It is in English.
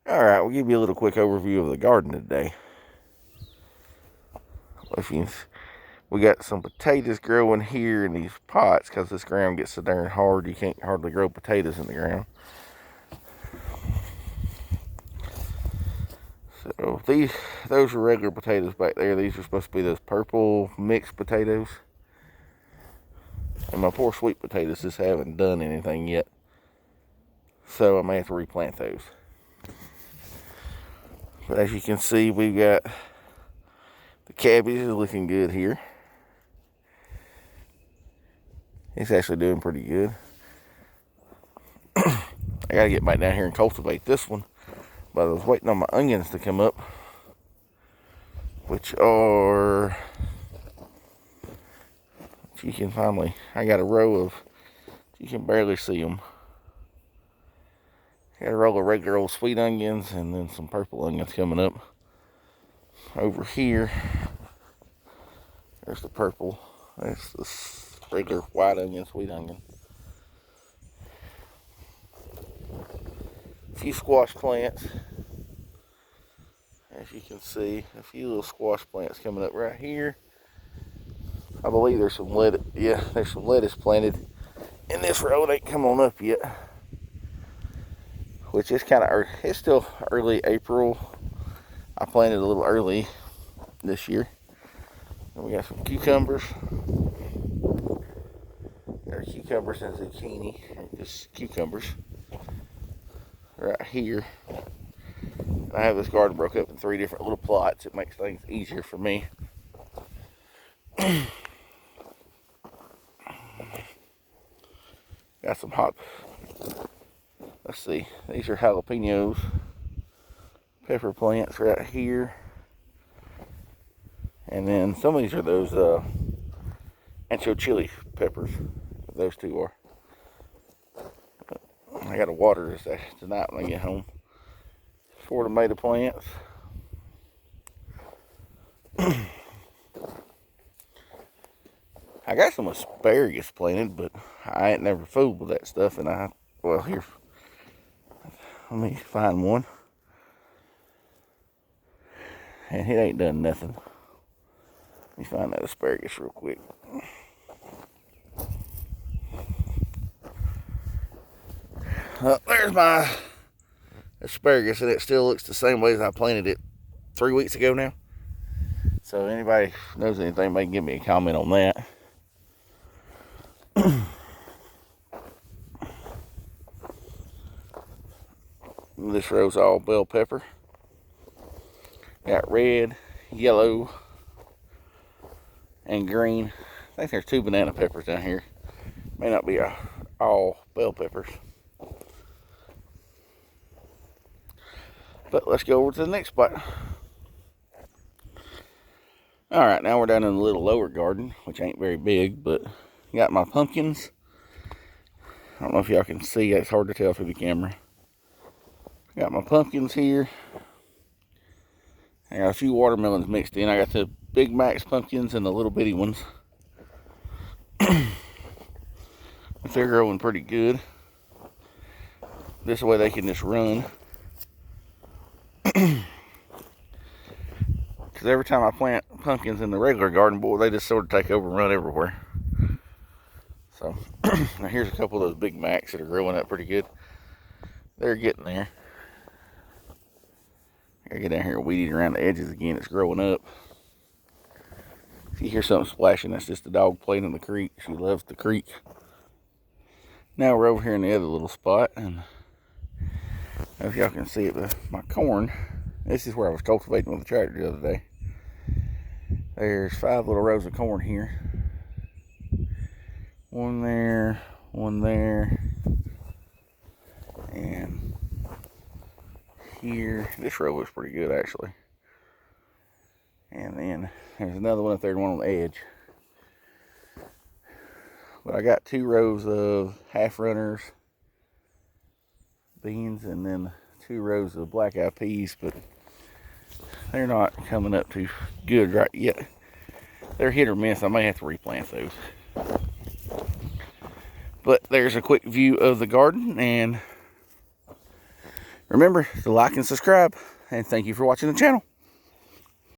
Alright, we'll give you a little quick overview of the garden today. We got some potatoes growing here in these pots because this ground gets so darn hard you can't hardly grow potatoes in the ground. So those are regular potatoes back there. These are supposed to be those purple mixed potatoes. And my poor sweet potatoes just haven't done anything yet. So I may have to replant those. But as you can see, we've got the cabbage is looking good here. It's actually doing pretty good. I gotta get back down here and cultivate this one. But I was waiting on my onions to come up, which are, you can finally, I got a row of, you can barely see them. I got a row of regular old sweet onions and then some purple onions coming up. Over here, there's the purple. There's this regular white onion, sweet onion. A few squash plants. As you can see, a few little squash plants coming up right here. I believe there's some lettuce. Yeah, there's some lettuce planted in this row. It ain't come on up yet. Which is kind of, it's still early April. I planted a little early this year. And we got some cucumbers. There are cucumbers and zucchini. Just cucumbers. Right here. I have this garden broke up in 3 different little plots. It makes things easier for me. Got some hot, let's see, these are jalapenos, pepper plants right here. And then some of these are those ancho chili peppers. Those two are. I gotta water this tonight when I get home. 4 tomato plants. I got some asparagus planted, but I ain't never fooled with that stuff. And well, here, let me find one. And it ain't done nothing. Let me find that asparagus real quick. There's my asparagus, and it still looks the same way as I planted it 3 weeks ago now. So anybody knows anything, may give me a comment on that. This row's all bell pepper. Got red, yellow, and green. I think there's 2 banana peppers down here. May not be all bell peppers. But let's go over to the next spot. Alright, now we're down in the little lower garden, which ain't very big, but got my pumpkins. I don't know if y'all can see, it's hard to tell through the camera. Got my pumpkins here. I got a few watermelons mixed in. I got the Big Max pumpkins and the little bitty ones. They're growing pretty good. This way they can just run. Because every time I plant pumpkins in the regular garden, boy, they just sort of take over and run everywhere. So, now here's a couple of those Big Macs that are growing up pretty good. They're getting there. I gotta get down here and weed it around the edges again. It's growing up. If you hear something splashing, that's just the dog playing in the creek. She loves the creek. Now we're over here in the other little spot, and I don't know if y'all can see it, but my corn, this is where I was cultivating with the tractor the other day. There's 5 little rows of corn here. One there, and here. This row was pretty good, actually. And then there's another one up there, one on the edge. But I got 2 rows of half runners, beans, and then 2 rows of black eyed peas, but they're not coming up too good right yet. They're hit or miss. I may have to replant those. But there's a quick view of the garden, and Remember to like and subscribe, and thank you for watching the channel.